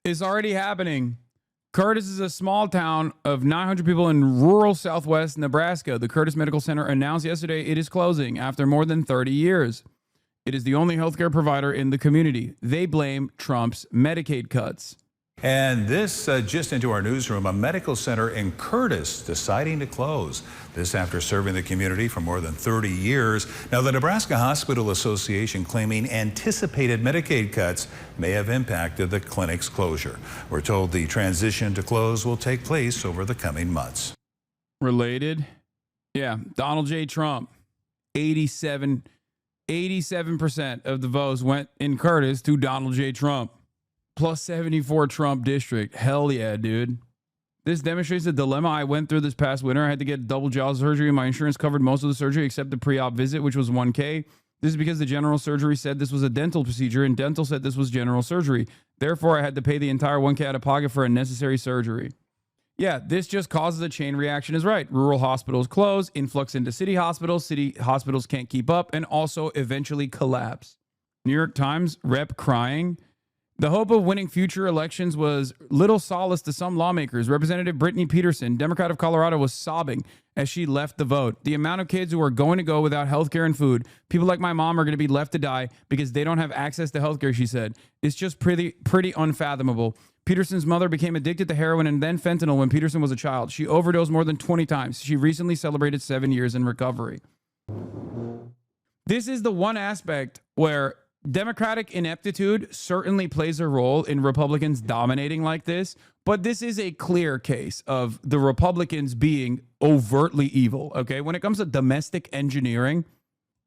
It's already happening. Curtis is a small town of 900 people in rural southwest Nebraska. The Curtis Medical Center announced yesterday it is closing after more than 30 years. It is the only healthcare provider in the community. They blame Trump's Medicaid cuts. And this just into our newsroom, a medical center in Curtis deciding to close. This after serving the community for more than 30 years. Now, the Nebraska Hospital Association claiming anticipated Medicaid cuts may have impacted the clinic's closure. We're told the transition to close will take place over the coming months. Related? Yeah, Donald J. Trump. 87% of the votes went in Curtis to Donald J. Trump. Plus 74 Trump district. Hell yeah, dude. This demonstrates the dilemma I went through this past winter. I had to get double jaw surgery. My insurance covered most of the surgery except the pre-op visit, which was $1K. This is because the general surgery said this was a dental procedure and dental said this was general surgery. Therefore, I had to pay the entire $1K out of pocket for unnecessary surgery. Yeah, this just causes a chain reaction is right. Rural hospitals close, influx into city hospitals can't keep up, and also eventually collapse. New York Times rep crying. The hope of winning future elections was little solace to some lawmakers. Representative Brittany Peterson, Democrat of Colorado, was sobbing as she left the vote. The amount of kids who are going to go without health care and food, people like my mom are going to be left to die because they don't have access to health care, she said. It's just pretty unfathomable. Peterson's mother became addicted to heroin and then fentanyl when Peterson was a child. She overdosed more than 20 times. She recently celebrated 7 years in recovery. This is the one aspect where Democratic ineptitude certainly plays a role in Republicans dominating like this, but this is a clear case of the Republicans being overtly evil, okay? When it comes to domestic engineering,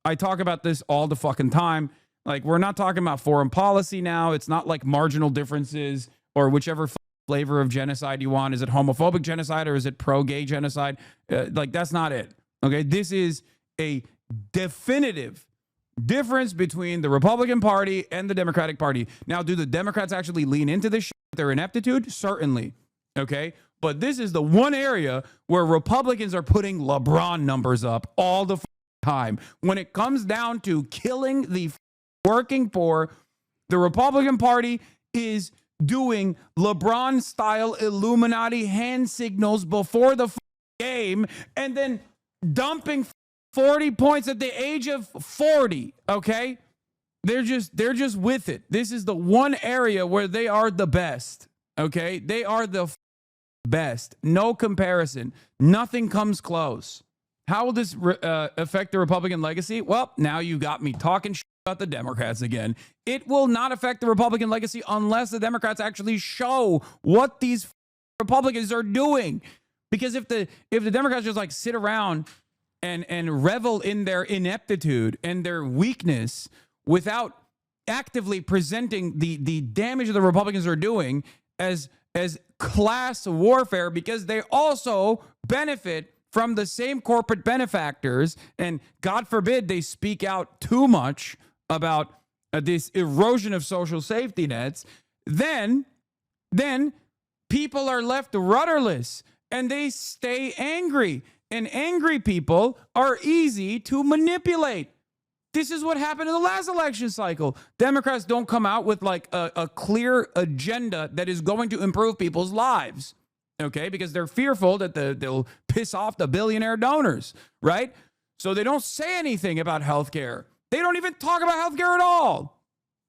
I talk about this all the fucking time. Like, we're not talking about foreign policy now. It's not like marginal differences or whichever flavor of genocide you want. Is it homophobic genocide or is it pro-gay genocide? Like, that's not it, okay? This is a definitive difference between the Republican Party and the Democratic Party. Now, do the Democrats actually lean into this shit with their ineptitude? Certainly. Okay? But this is the one area where Republicans are putting LeBron numbers up all the time. When it comes down to killing the working poor, the Republican Party is doing LeBron-style Illuminati hand signals before the game and then dumping 40 points at the age of 40, okay? They're just with it. This is the one area where they are the best, okay? They are the best. No comparison. Nothing comes close. How will this affect the Republican legacy? Well, now you got me talking shit about the Democrats again. It will not affect the Republican legacy unless the Democrats actually show what these Republicans are doing. Because if the Democrats just like sit around and revel in their ineptitude and their weakness without actively presenting the damage that the Republicans are doing as class warfare, because they also benefit from the same corporate benefactors, and God forbid they speak out too much about this erosion of social safety nets, then people are left rudderless and they stay angry. And angry people are easy to manipulate. This is what happened in the last election cycle. Democrats don't come out with like a clear agenda that is going to improve people's lives, okay? Because they're fearful that they'll piss off the billionaire donors, right? So they don't say anything about healthcare. They don't even talk about healthcare at all.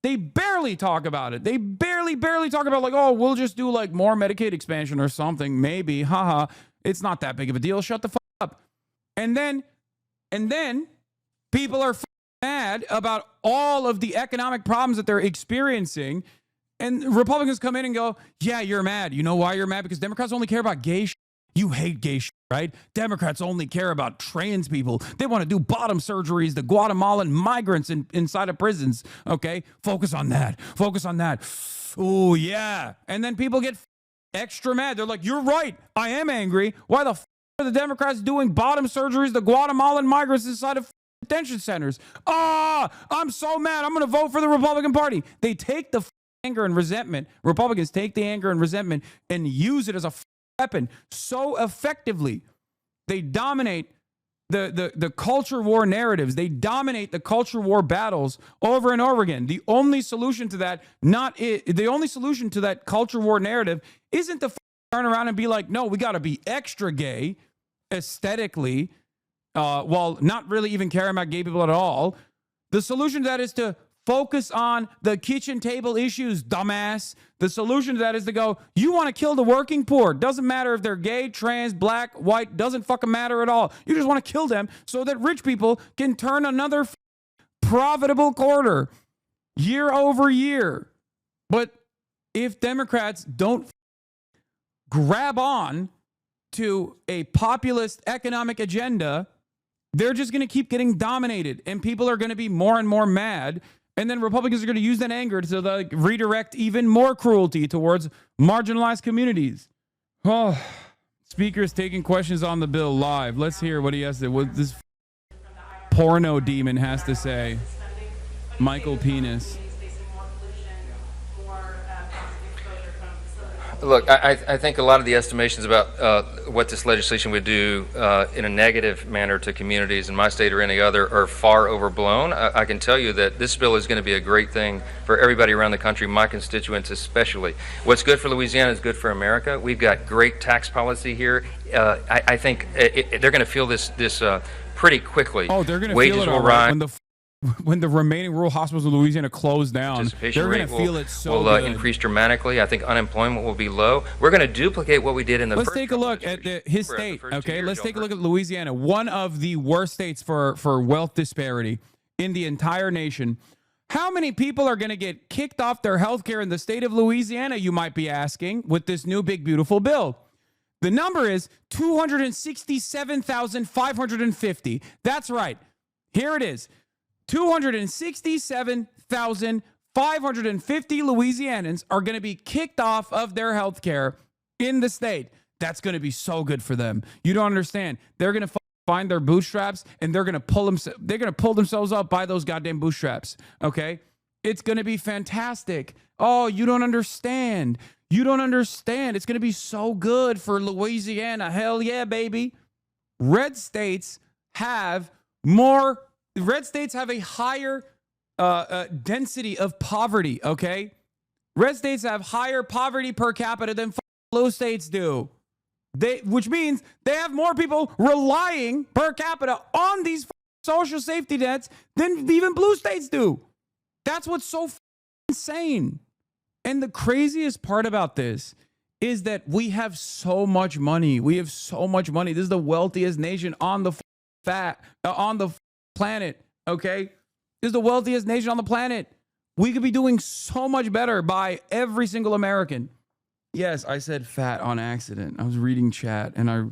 They barely talk about it. They barely talk about like, oh, we'll just do like more Medicaid expansion or something, maybe. Haha. It's not that big of a deal. Shut the fuck up. And then people are mad about all of the economic problems that they're experiencing. And Republicans come in and go, yeah, you're mad. You know why you're mad? Because Democrats only care about gay shit. You hate gay shit, right? Democrats only care about trans people. They want to do bottom surgeries to Guatemalan migrants inside of prisons. Okay? Focus on that. Focus on that. Oh, yeah. And then people get extra mad. They're like, you're right. I am angry. Why the are the Democrats doing bottom surgeries to Guatemalan migrants inside of detention centers? I'm so mad. I'm going to vote for the Republican Party. They take the anger and resentment. Republicans take the anger and resentment and use it as a weapon so effectively. They dominate the culture war narratives. They dominate the culture war battles over and over again. The only solution to that, the only solution to that culture war narrative isn't to turn around and be like, no, we got to be extra gay aesthetically, while not really even caring about gay people at all. The solution to that is to focus on the kitchen table issues, dumbass. The solution to that is to go, you want to kill the working poor. Doesn't matter if they're gay, trans, black, white, doesn't fucking matter at all. You just want to kill them so that rich people can turn another profitable quarter year over year. But if Democrats don't grab on to a populist economic agenda, they're just going to keep getting dominated, and people are going to be more and more mad. And then Republicans are going to use that anger to like redirect even more cruelty towards marginalized communities. Oh, Speaker's taking questions on the bill live. Let's hear what he has to, what this porno demon has to say. Michael Penis. Look, I think a lot of the estimations about what this legislation would do in a negative manner to communities in my state or any other are far overblown. I can tell you that this bill is going to be a great thing for everybody around the country, my constituents especially. What's good for Louisiana is good for America. We've got great tax policy here. I think they're going to feel this pretty quickly. Oh, they're going to Wages feel it will rise. When the remaining rural hospitals in Louisiana close down, they're going to feel it so good. Increase dramatically. I think unemployment will be low. We're going to duplicate what we did in the Let's first take a look at his state, okay? Let's take a look at Louisiana, one of the worst states for wealth disparity in the entire nation. How many people are going to get kicked off their health care in the state of Louisiana, you might be asking, with this new big, beautiful bill? The number is 267,550. That's right. Here it is. 267,550 Louisianans are going to be kicked off of their health care in the state. That's going to be so good for them. You don't understand. They're going to find their bootstraps and they're going to pull themselves up by those goddamn bootstraps. Okay? It's going to be fantastic. Oh, you don't understand. You don't understand. It's going to be so good for Louisiana. Hell yeah, baby. Red states have a higher density of poverty, okay? Red states have higher poverty per capita than blue states do. Which means they have more people relying per capita on these social safety nets than even blue states do. That's what's so insane. And the craziest part about this is that we have so much money. We have so much money. This is the wealthiest nation on the planet, okay? This is the wealthiest nation on the planet. We could be doing so much better by every single American. Yes, I said fat on accident. I was reading chat and I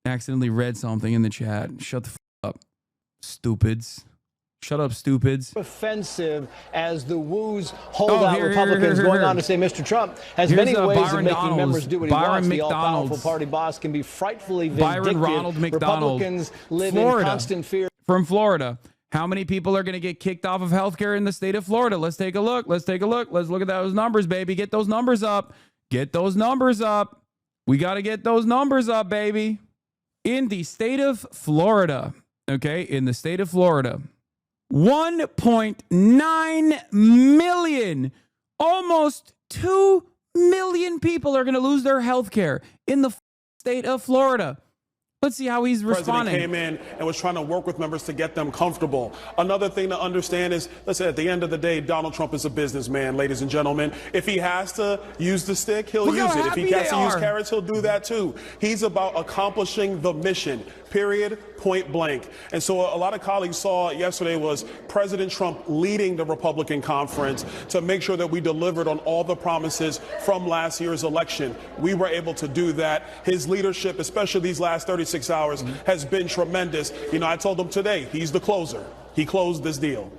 accidentally read something in the chat. Shut the up, stupids. Shut up, stupids. Offensive as the woos hold out Republicans going on to say Mr. Trump has many ways of making members do what he wants. The all-powerful party boss can be frightfully vindictive. Ronald McDonald. Republicans live Florida. in constant fear. From Florida. How many people are going to get kicked off of healthcare in the state of Florida? Let's take a look. Let's take a look. Let's look at those numbers, baby. Get those numbers up. Get those numbers up. We got to get those numbers up, baby. In the state of Florida, okay, in the state of Florida, 1.9 million, almost 2 million people are going to lose their health care in the state of Florida. Let's see how he's responding. The president came in and was trying to work with members to get them comfortable. Another thing to understand is, listen, at the end of the day, Donald Trump is a businessman, ladies and gentlemen. If he has to use the stick, he'll use it. If he has to use carrots, he'll do that too. He's about accomplishing the mission, period, point blank. And so a lot of colleagues saw yesterday was President Trump leading the Republican conference to make sure that we delivered on all the promises from last year's election. We were able to do that. His leadership, especially these last 36 hours, has been tremendous. You know, I told him today, he's the closer. He closed this deal.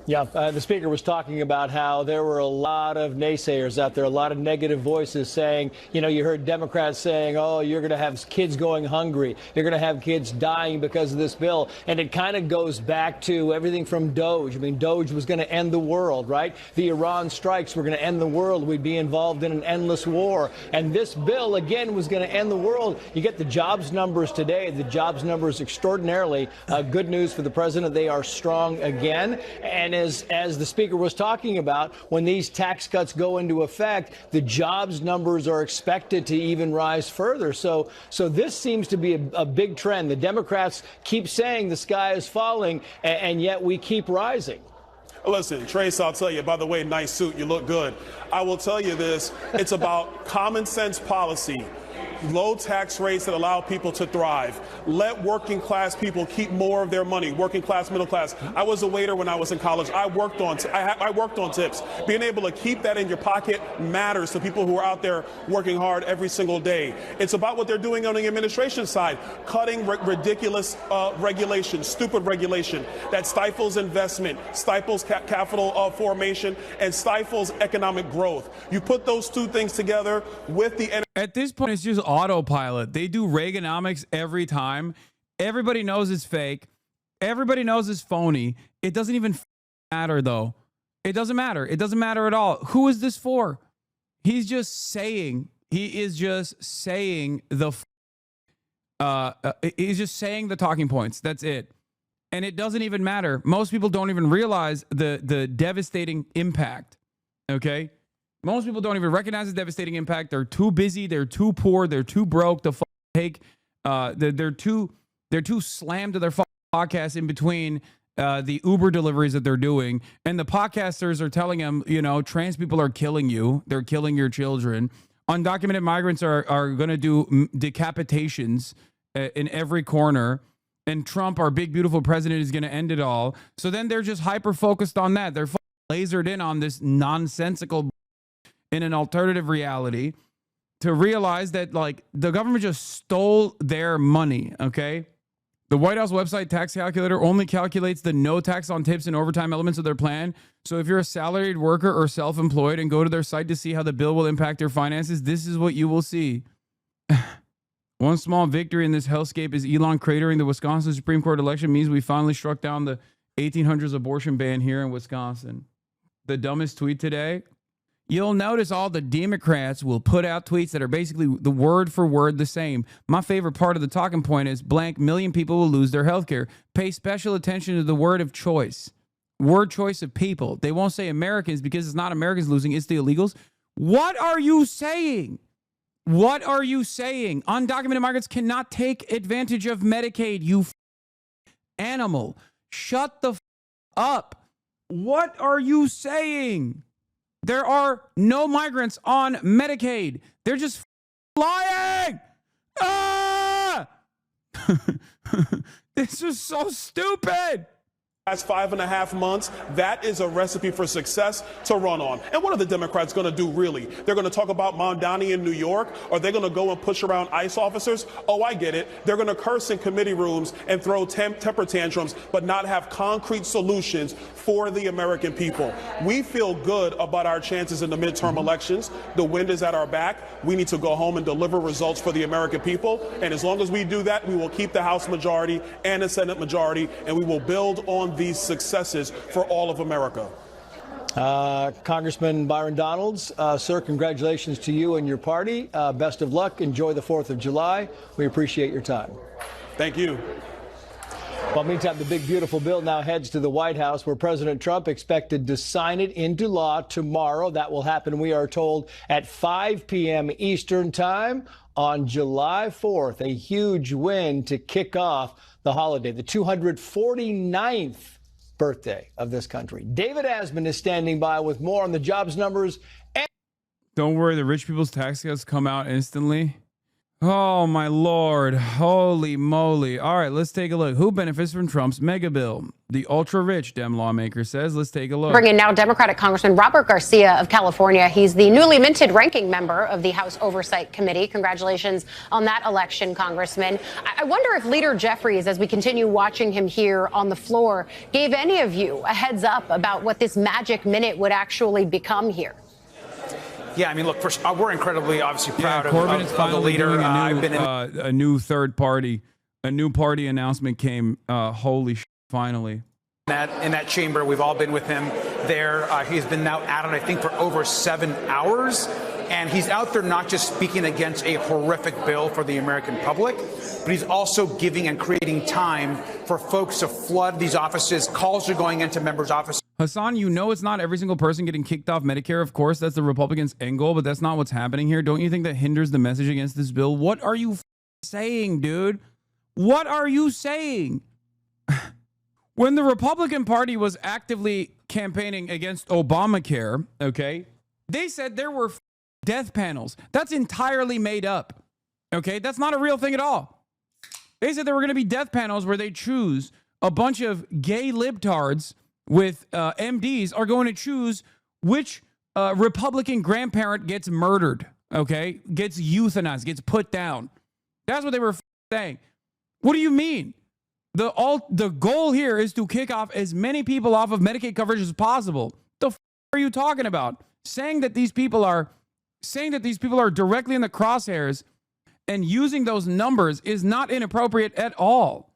Yeah, the speaker was talking about how there were a lot of naysayers out there, a lot of negative voices saying, you know, you heard Democrats saying, oh, you're going to have kids going hungry. You're going to have kids dying because of this bill. And it kind of goes back to everything from Doge. I mean, Doge was going to end the world, right? The Iran strikes were going to end the world. We'd be involved in an endless war. And this bill, again, was going to end the world. You get the jobs numbers today. The jobs numbers extraordinarily good news for the president. They are strong again. And as the speaker was talking about, when these tax cuts go into effect, the jobs numbers are expected to even rise further. So this seems to be a big trend. The Democrats keep saying the sky is falling, and yet we keep rising. Listen, Trace, I'll tell you, by the way, nice suit, you look good. I will tell you this, it's about common sense policy. Low tax rates that allow people to thrive. Let working class people keep more of their money. Working class, middle class. I was a waiter when I was in college. I worked on tips. Being able to keep that in your pocket matters to people who are out there working hard every single day. It's about what they're doing on the administration side, cutting ridiculous regulation, stupid regulation that stifles investment, stifles capital formation, and stifles economic growth. You put those two things together with the at this point, it's just autopilot. They do Reaganomics every time. Everybody knows it's fake. Everybody knows it's phony. It doesn't even matter, though. It doesn't matter. It doesn't matter at all. Who is this for? He's just saying. He is just saying the. He's just saying the talking points. That's it. And it doesn't even matter. Most people don't even realize the devastating impact. Okay. Most people don't even recognize the devastating impact. They're too busy. They're too poor. They're too broke to take. They're too slammed to their podcast in between the Uber deliveries that they're doing, and the podcasters are telling them, you know, trans people are killing you. They're killing your children. Undocumented migrants are going to do decapitations in every corner. And Trump, our big beautiful president, is going to end it all. So then they're just hyper focused on that. They're lasered in on this nonsensical in an alternative reality to realize that, like, the government just stole their money, okay? The White House website tax calculator only calculates the no tax on tips and overtime elements of their plan. So if you're a salaried worker or self-employed and go to their site to see how the bill will impact your finances, this is what you will see. One small victory in this hellscape is Elon cratering the Wisconsin Supreme Court election means we finally struck down the 1800s abortion ban here in Wisconsin. The dumbest tweet today. You'll notice all the Democrats will put out tweets that are basically the word for word the same. My favorite part of the talking point is blank million people will lose their health care. Pay special attention to the word of choice. Word choice of people. They won't say Americans because it's not Americans losing, it's the illegals. What are you saying? What are you saying? Undocumented migrants cannot take advantage of Medicaid, you animal. Shut the up. What are you saying? There are no migrants on Medicaid. They're just lying. Ah! This is so stupid. Last 5.5 months, that is a recipe for success to run on. And what are the Democrats going to do, really? They're going to talk about Mondani in New York? Are they going to go and push around ICE officers? Oh, I get it. They're going to curse in committee rooms and throw temper tantrums, but not have concrete solutions for the American people. We feel good about our chances in the midterm elections. The wind is at our back. We need to go home and deliver results for the American people. And as long as we do that, we will keep the House majority and the Senate majority, and we will build on these successes for all of America. Congressman Byron Donalds, sir, congratulations to you and your party. Best of luck. Enjoy the 4th of July. We appreciate your time. Thank you. Well, meantime, the big, beautiful bill now heads to the White House, where President Trump expected to sign it into law tomorrow. That will happen, we are told, at 5 p.m. Eastern Time on July 4th. A huge win to kick off the holiday, the 249th birthday of this country. David Asman is standing by with more on the jobs numbers. Don't worry, the rich people's tax cuts come out instantly. Oh, my Lord. Holy moly. All right, let's take a look. Who benefits from Trump's mega bill? The ultra-rich, Dem lawmaker says. Let's take a look. Bring in now Democratic Congressman Robert Garcia of California. He's the newly minted ranking member of the House Oversight Committee. Congratulations on that election, Congressman. I wonder if Leader Jeffries, as we continue watching him here on the floor, gave any of you a heads up about what this magic minute would actually become here. Yeah, I mean, look, first, we're incredibly, obviously proud Corbyn is of the finally leader. doing I've been in a new third party. A new party announcement came. Holy shit, finally. in that chamber. We've all been with him there. He's been now at it, I think, for over 7 hours. And he's out there not just speaking against a horrific bill for the American public, but he's also giving and creating time for folks to flood these offices. Calls are going into members' offices. Hasan, you know it's not every single person getting kicked off Medicare. Of course, that's the Republicans' end goal, but that's not what's happening here. Don't you think that hinders the message against this bill? What are you saying, dude? What are you saying? When the Republican Party was actively campaigning against Obamacare, okay, they said there were death panels. That's entirely made up. Okay, that's not a real thing at all. They said there were going to be death panels where they choose a bunch of gay libtards with MDs are going to choose which Republican grandparent gets murdered, okay, gets euthanized, gets put down. That's what they were saying. What do you mean? The goal here is to kick off as many people off of Medicaid coverage as possible. The are you talking about? Saying that these people are directly in the crosshairs and using those numbers is not inappropriate at all.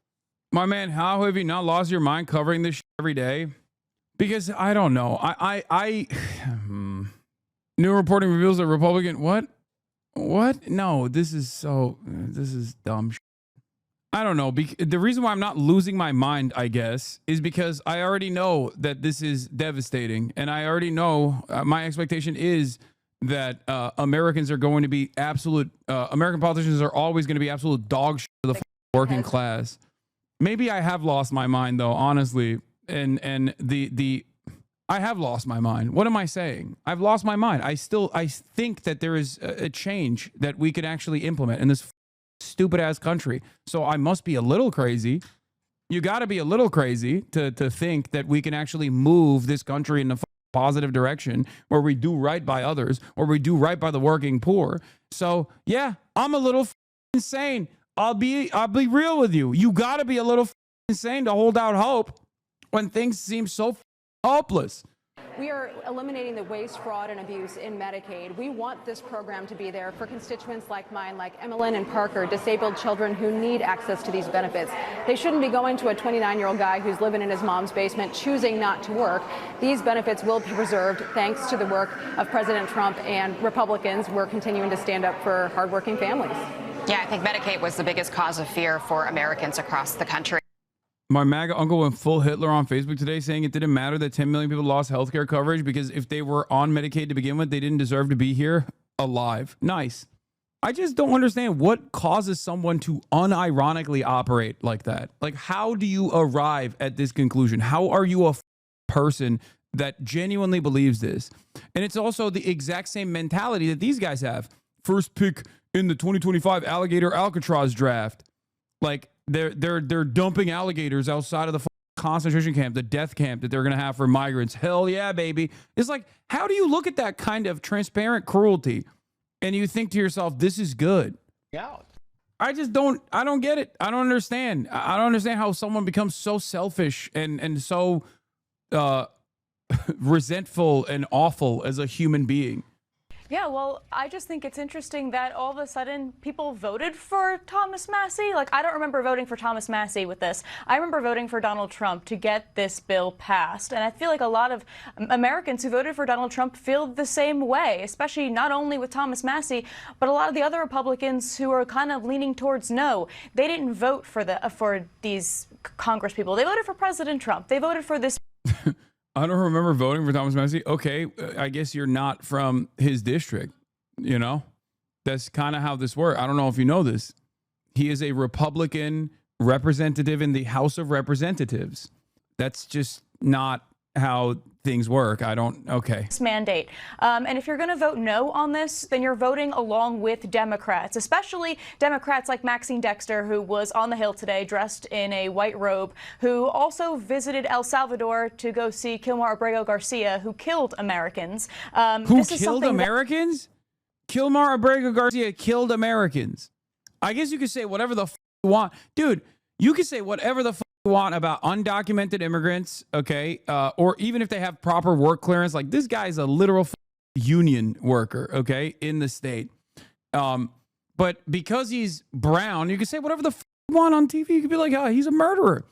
My man, how have you not lost your mind covering this shit every day? Because I don't know. New reporting reveals that Republican what? No, this is dumb shit. I don't know. The reason why I'm not losing my mind, I guess, is because I already know that this is devastating. And I already know my expectation is that Americans are going to be American politicians are always going to be absolute dog shit to the working class. Maybe I have lost my mind, though, honestly. And I have lost my mind. What am I saying? I've lost my mind. I think that there is a change that we could actually implement in this stupid ass country. So I must be a little crazy. You got to be a little crazy to think that we can actually move this country in a positive direction where we do right by others, or we do right by the working poor. So yeah, I'm a little insane. I'll be real with you. You got to be a little insane to hold out hope when things seem so hopeless. We are eliminating the waste, fraud, and abuse in Medicaid. We want this program to be there for constituents like mine, like Emmeline and Parker, disabled children who need access to these benefits. They shouldn't be going to a 29-year-old guy who's living in his mom's basement, choosing not to work. These benefits will be preserved thanks to the work of President Trump and Republicans. We're continuing to stand up for hardworking families. Yeah, I think Medicaid was the biggest cause of fear for Americans across the country. My MAGA uncle went full Hitler on Facebook today, saying it didn't matter that 10 million people lost healthcare coverage because if they were on Medicaid to begin with, they didn't deserve to be here alive. Nice. I just don't understand what causes someone to unironically operate like that. Like, how do you arrive at this conclusion? How are you a person that genuinely believes this? And it's also the exact same mentality that these guys have. First pick in the 2025 alligator Alcatraz draft. Like, they're dumping alligators outside of the concentration camp, the death camp that they're going to have for migrants. Hell yeah, baby. It's like, how do you look at that kind of transparent cruelty and you think to yourself, this is good? Yeah. I don't get it. I don't understand. I don't understand how someone becomes so selfish and so resentful and awful as a human being. Yeah, well, I just think it's interesting that all of a sudden people voted for Thomas Massie. Like, I don't remember voting for Thomas Massie with this. I remember voting for Donald Trump to get this bill passed. And I feel like a lot of Americans who voted for Donald Trump feel the same way, especially not only with Thomas Massie, but a lot of the other Republicans who are kind of leaning towards no. They didn't vote for these Congress people. They voted for President Trump. They voted for this. I don't remember voting for Thomas Massie. Okay, I guess you're not from his district, you know? That's kind of how this works. I don't know if you know this. He is a Republican representative in the House of Representatives. That's just not how things work. I don't. Okay. This mandate. And if you're going to vote no on this, then you're voting along with Democrats, especially Democrats like Maxine Dexter, who was on the Hill today dressed in a white robe, who also visited El Salvador to go see Kilmar Abrego Garcia, who killed Americans. Who killed Americans? Kilmar Abrego Garcia killed Americans. I guess you could say whatever the you want. Dude, you can say whatever the you want about undocumented immigrants, okay? Or even if they have proper work clearance. Like, this guy's a literal union worker, okay, in the state. But because he's brown, you can say whatever the you want on TV. You could be like, oh, he's a murderer.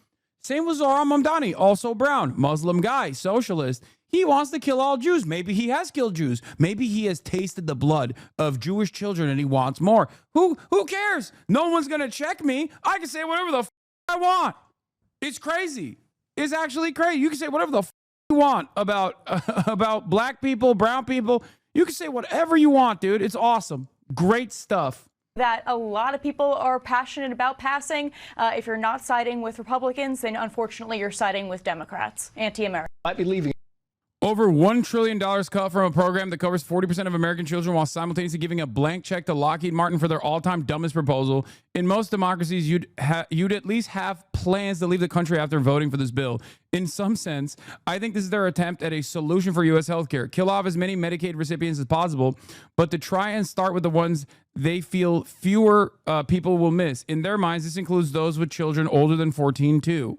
Same with Zohran Mamdani, also brown, Muslim guy, socialist. He wants to kill all Jews. Maybe he has killed Jews. Maybe he has tasted the blood of Jewish children and he wants more. Who cares? No one's going to check me. I can say whatever the I want. It's crazy. It's actually crazy. You can say whatever the you want about black people, brown people. You can say whatever you want, dude. It's awesome. Great stuff. That a lot of people are passionate about passing. If you're not siding with Republicans, then unfortunately you're siding with Democrats, anti-American. Might be leaving. Over $1 trillion cut from a program that covers 40% of American children while simultaneously giving a blank check to Lockheed Martin for their all-time dumbest proposal. In most democracies, you'd at least have plans to leave the country after voting for this bill. In some sense, I think this is their attempt at a solution for U.S. healthcare. Kill off as many Medicaid recipients as possible, but to try and start with the ones they feel fewer people will miss. In their minds, this includes those with children older than 14 too.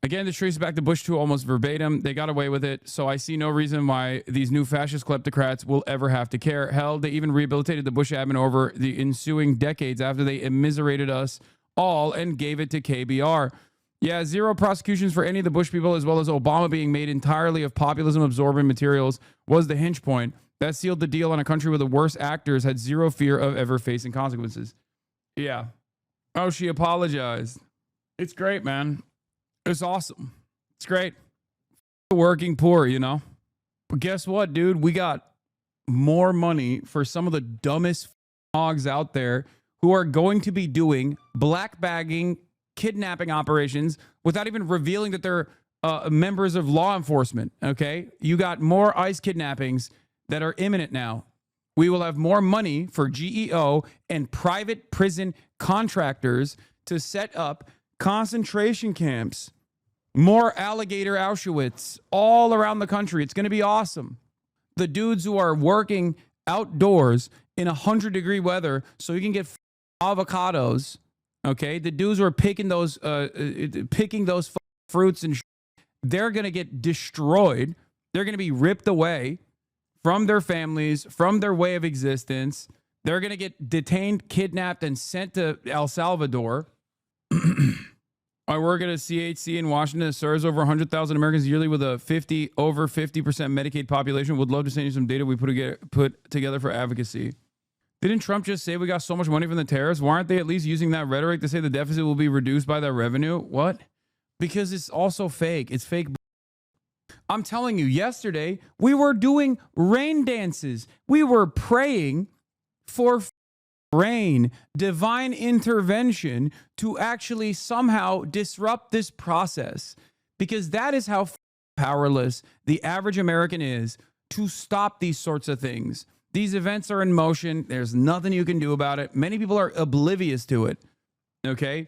Again, this traces back to Bush 2 almost verbatim. They got away with it, so I see no reason why these new fascist kleptocrats will ever have to care. Hell, they even rehabilitated the Bush admin over the ensuing decades after they immiserated us all and gave it to KBR. Yeah, zero prosecutions for any of the Bush people, as well as Obama being made entirely of populism-absorbing materials, was the hinge point. That sealed the deal on a country where the worst actors had zero fear of ever facing consequences. Yeah. Oh, she apologized. It's great, man. It's awesome. It's great. The working poor, you know. But guess what, dude? We got more money for some of the dumbest hogs out there who are going to be doing black bagging, kidnapping operations without even revealing that they're members of law enforcement, okay? You got more ICE kidnappings that are imminent now. We will have more money for GEO and private prison contractors to set up concentration camps, more alligator Auschwitz all around the country. It's going to be awesome. The dudes who are working outdoors in 100-degree weather so you can get avocados, okay? The dudes who are picking those fruits and they're going to get destroyed. They're going to be ripped away from their families, from their way of existence. They're going to get detained, kidnapped, and sent to El Salvador. I work at a CHC in Washington that serves over 100,000 Americans yearly with a over 50% Medicaid population. Would love to send you some data we put together for advocacy. Didn't Trump just say we got so much money from the tariffs? Why aren't they at least using that rhetoric to say the deficit will be reduced by that revenue? What? Because it's also fake. It's fake. I'm telling you, yesterday we were doing rain dances. We were praying for rain, divine intervention to actually somehow disrupt this process, because that is how powerless the average American is to stop these sorts of things. These events are in motion. There's nothing you can do about it. Many people are oblivious to it. Okay?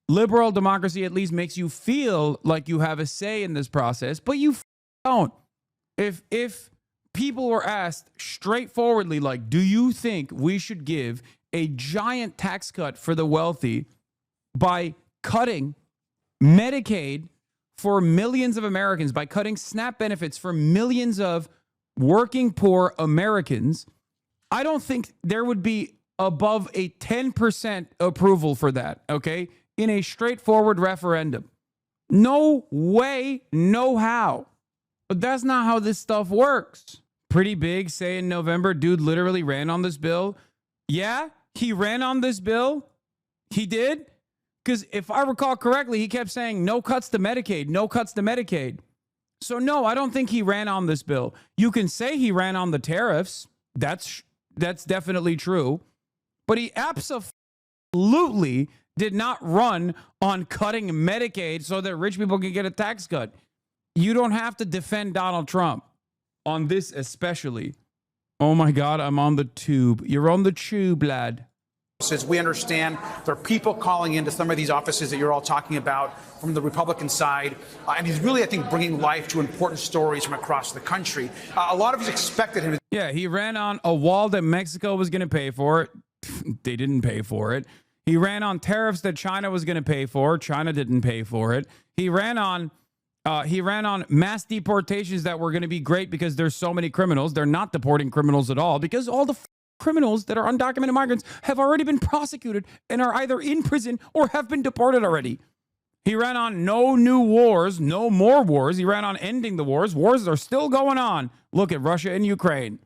Liberal democracy at least makes you feel like you have a say in this process, but you don't. If people were asked straightforwardly, like, do you think we should give a giant tax cut for the wealthy by cutting Medicaid for millions of Americans, by cutting SNAP benefits for millions of working poor Americans, I don't think there would be above a 10% approval for that, okay, in a straightforward referendum. No way, no how. But that's not how this stuff works. Pretty big, say in November, dude literally ran on this bill. Yeah, he ran on this bill. He did. Because if I recall correctly, he kept saying no cuts to Medicaid, no cuts to Medicaid. So no, I don't think he ran on this bill. You can say he ran on the tariffs. That's definitely true. But he absolutely did not run on cutting Medicaid so that rich people can get a tax cut. You don't have to defend Donald Trump on this especially. Oh my God, I'm on the tube. You're on the tube, lad. We understand there are people calling into some of these offices that you're all talking about from the Republican side. And he's really, I think, bringing life to important stories from across the country. A lot of us expected him to. Yeah, he ran on a wall that Mexico was going to pay for. They didn't pay for it. He ran on tariffs that China was going to pay for. China didn't pay for it. He ran on mass deportations that were going to be great because there's so many criminals. They're not deporting criminals at all because all the criminals that are undocumented migrants have already been prosecuted and are either in prison or have been deported already. He ran on no new wars, no more wars. He ran on ending the wars. Wars are still going on. Look at Russia and Ukraine.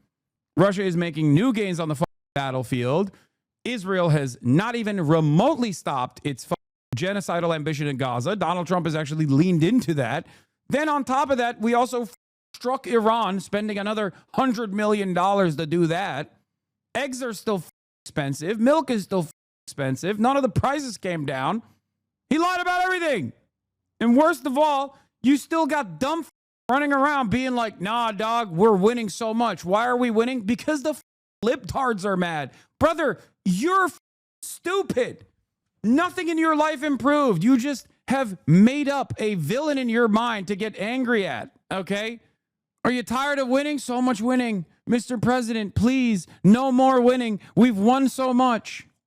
Russia is making new gains on the battlefield. Israel has not even remotely stopped its genocidal ambition in Gaza. Donald Trump has actually leaned into that. Then on top of that, we also struck Iran, spending another $100 million to do that. Eggs are still expensive. Milk is still expensive. None of the prices came down. He lied about everything. And worst of all, you still got dumb running around being like, nah, dog, we're winning so much. Why are we winning? Because the libtards are mad. Brother, you're stupid. Nothing in your life improved. You just have made up a villain in your mind to get angry at, okay? Are you tired of winning? So much winning. Mr. President, please, no more winning. We've won so much.